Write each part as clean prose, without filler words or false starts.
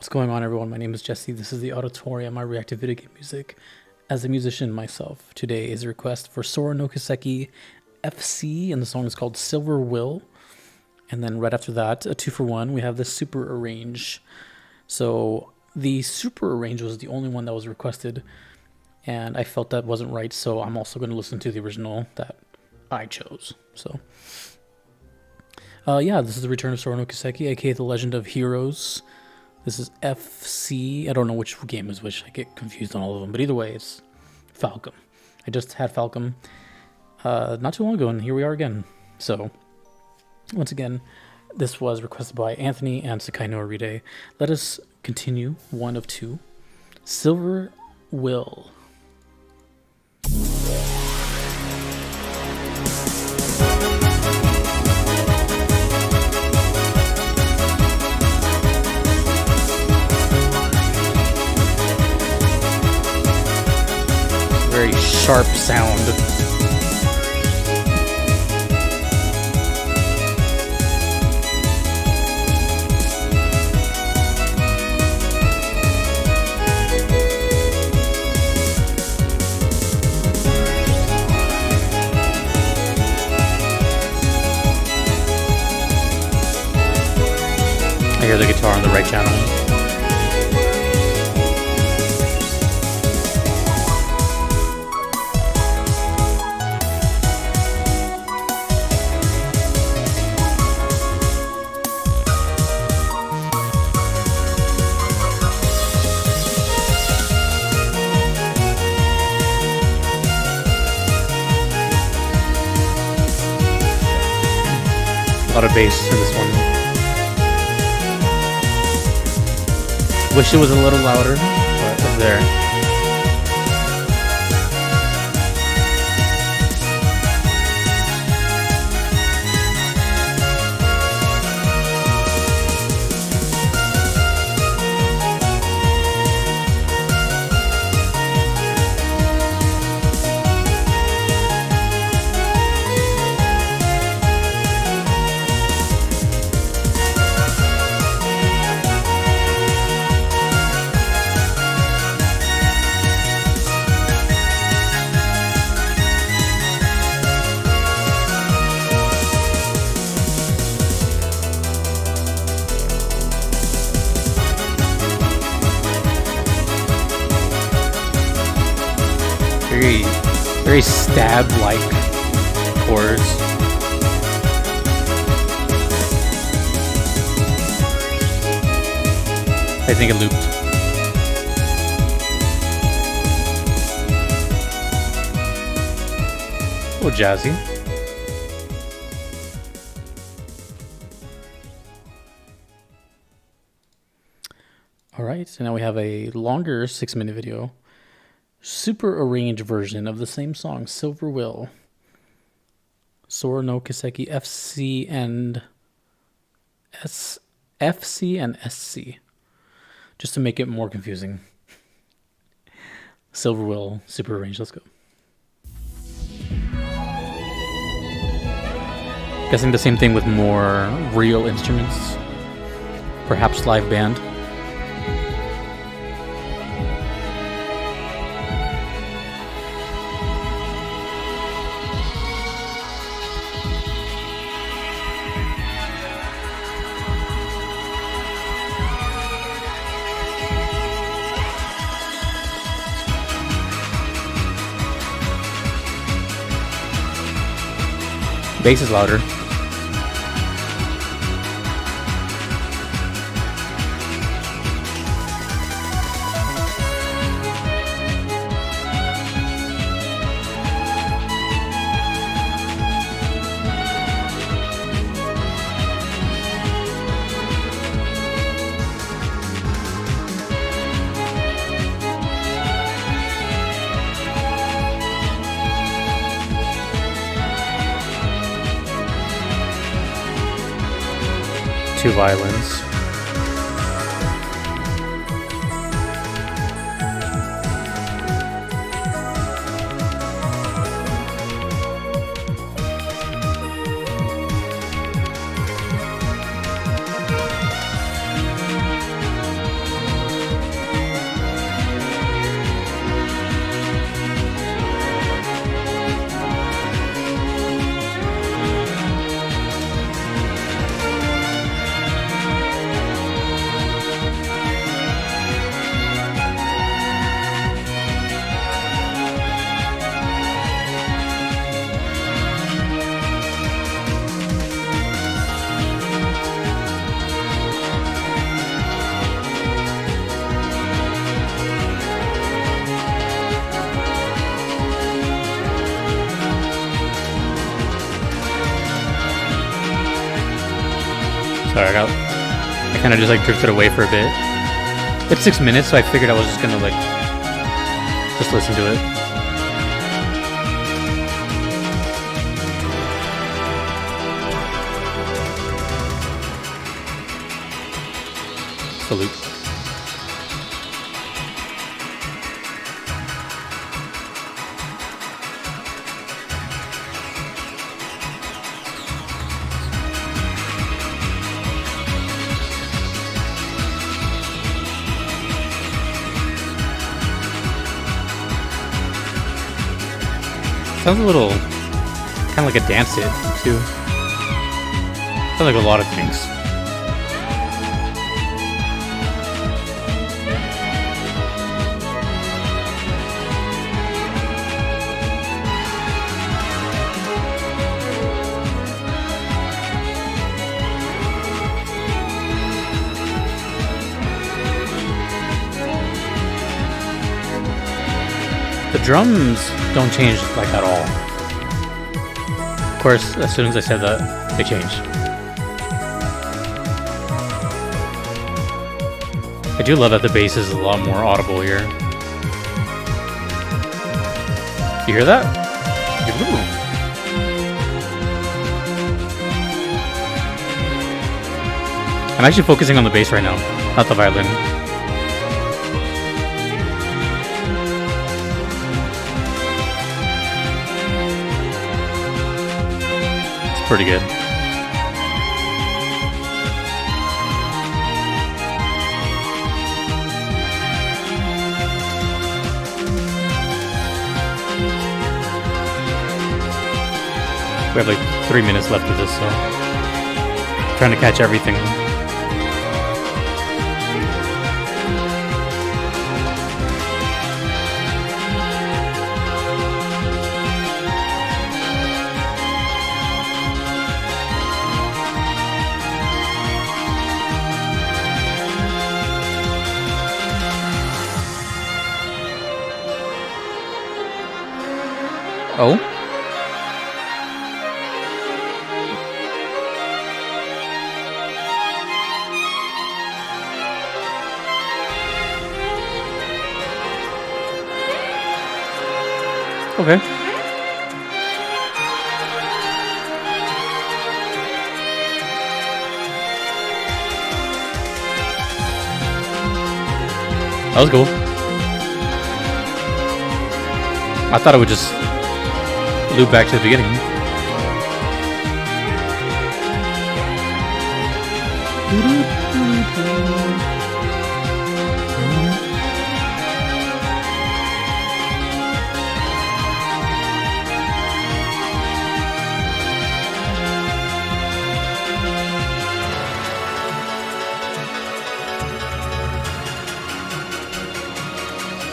What's going on, everyone? My name is Jesse. This is the Auditorium. I react to video game music as a musician myself. Today is a request for Sora no Kiseki FC, and the song is called Silver Will. And then right after that, a 2-for-1, we have the Super Arrange. So the Super Arrange was the only one that was requested, and I felt that wasn't right, so I'm also going to listen to the original that I chose. So, yeah, this is the return of Sora no Kiseki, aka The Legend of Heroes. This is FC. I don't know which game is which. I get confused on all of them. But either way, it's Falcom. I just had Falcom not too long ago, and here we are again. So, once again, this was requested by Anthony and Sekainoowaride. Let us continue. One of two. Silver Will. Very sharp sound. I hear the guitar on the right channel. A lot of bass in this one. Wish it was a little louder, but it's there. Very stab-like chords. I think it looped. Oh, jazzy. All right, so now we have a longer 6-minute video. Super arranged version of the same song, Silver Will. Sora no Kiseki FC and FC and SC. Just to make it more confusing. Silver Will, super arranged. Let's go. Guessing the same thing with more real instruments. Perhaps live band. Bass is louder. Two violins. Sorry, I kind of just like drifted away for a bit. It's 6 minutes, so I figured I was just gonna like just listen to it. Salute. Sounds a little kind of like a dance hit too. Sounds like a lot of things. The drums don't change like at all. Of course, as soon as I said that, they changed. I do love that the bass is a lot more audible here. You hear that? I'm actually focusing on the bass right now, not the violin. Pretty good. We have like 3 minutes left of this, so trying to catch everything. Oh? Okay. That was cool. I thought it would just loop back to the beginning.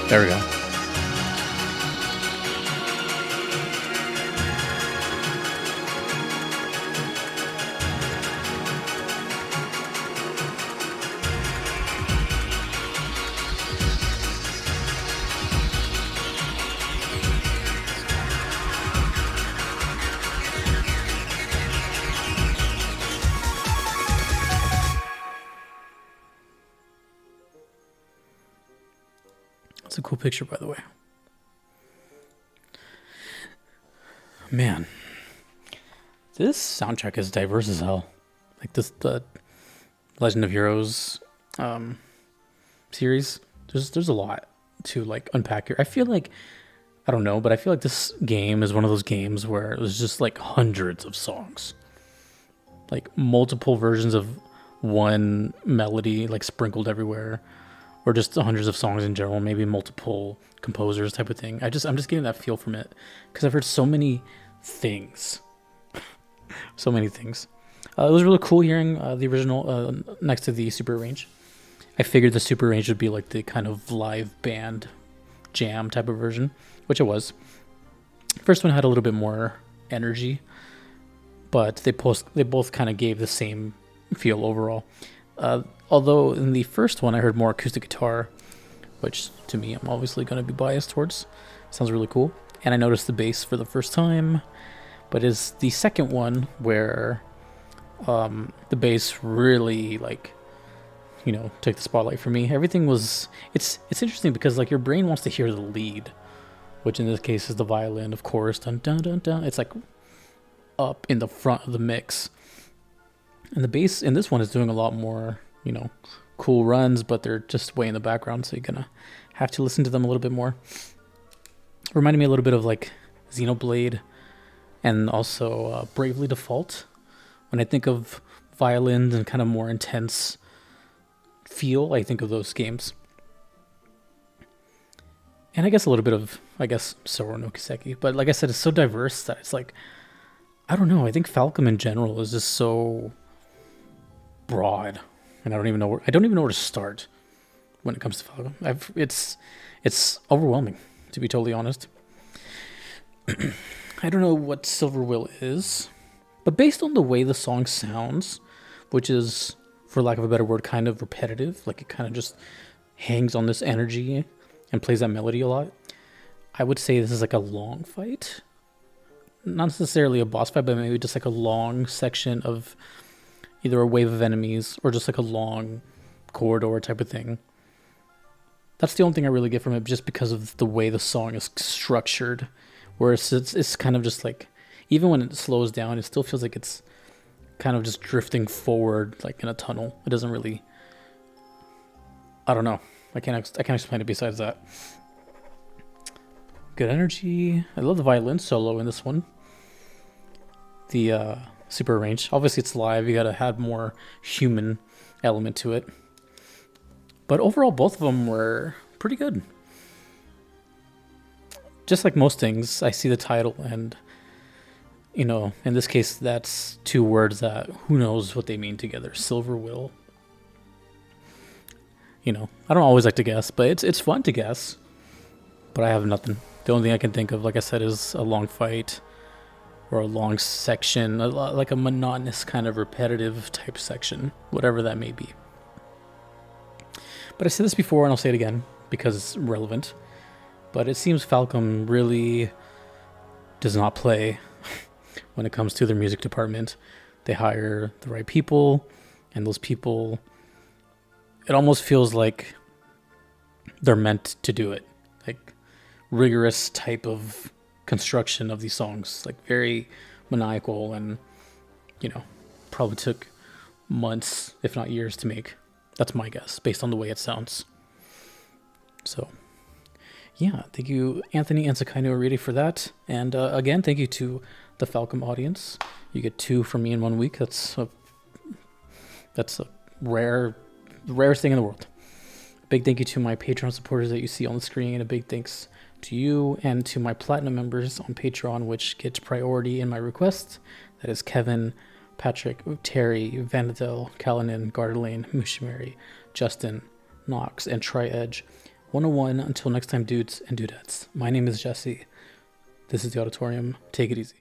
There we go. It's a cool picture, by the way. Man, this soundtrack is diverse as hell. Like this, the Legend of Heroes series. There's a lot to like unpack here. I feel like, I don't know, but I feel like this game is one of those games where it was just like hundreds of songs, like multiple versions of one melody, like sprinkled everywhere. Or just hundreds of songs in general, maybe multiple composers type of thing. I'm just getting that feel from it because I've heard so many things. So many things. It was really cool hearing the original next to the Super Arrange. I figured the Super Arrange would be like the kind of live band jam type of version, which it was. First one had a little bit more energy, but they both kind of gave the same feel overall. Although in the first one I heard more acoustic guitar, which to me I'm obviously going to be biased towards. Sounds really cool. And I noticed the bass for the first time, but it's the second one where The bass really like, took the spotlight for me. Everything was it's interesting because like your brain wants to hear the lead, which in this case is the violin, of course. Dun dun dun dun. It's like up in the front of the mix. And the bass in this one is doing a lot more, cool runs, but they're just way in the background, so you're gonna have to listen to them a little bit more. Reminded me a little bit of like Xenoblade and also Bravely Default. When I think of violins and kind of more intense feel, I think of those games. And I guess a little bit of, Sora no Kiseki. But like I said, it's so diverse that it's like, I don't know. I think Falcom in general is just so broad, and I don't even know where to start when it comes to Falcom. It's overwhelming, to be totally honest. I don't know what Silver Will is, but based on the way the song sounds, which is, for lack of a better word, kind of repetitive, like it kind of just hangs on this energy and plays that melody a lot, I would say this is like a long fight. Not necessarily a boss fight, but maybe just like a long section of either a wave of enemies or just like a long corridor type of thing. That's the only thing I really get from it, just because of the way the song is structured. Whereas it's kind of just like, even when it slows down, it still feels like it's kind of just drifting forward, like in a tunnel. It doesn't really, I don't know. I can't explain it besides that. Good energy. I love the violin solo in this one. The super arranged. Obviously it's live, you gotta add more human element to it. But overall, both of them were pretty good. Just like most things, I see the title and, in this case, that's two words that who knows what they mean together. Silver Will. I don't always like to guess, but it's fun to guess. But I have nothing. The only thing I can think of, like I said, is a long fight or a long section, like a monotonous kind of repetitive type section, whatever that may be. But I said this before and I'll say it again because it's relevant. But it seems Falcom really does not play when it comes to their music department. They hire the right people, and those people, it almost feels like they're meant to do it. Like rigorous type of construction of these songs, like very maniacal, and probably took months, if not years, to make. That's my guess, based on the way it sounds. So, yeah, thank you, Anthony and Sekainoowaride, for that. And again, thank you to the Falcom audience. You get 2 from me in 1 week. That's a the rarest thing in the world. Big thank you to my Patreon supporters that you see on the screen. A big thanks to you and to my Platinum members on Patreon, which gets priority in my requests. That is Kevin, Patrick, Terry, Vanadel, Callanan, Gardelane, Mushimari, Justin, Knox, and Tri-Edge. 101. Until next time, dudes and dudettes. My name is Jesse. This is the Auditorium. Take it easy.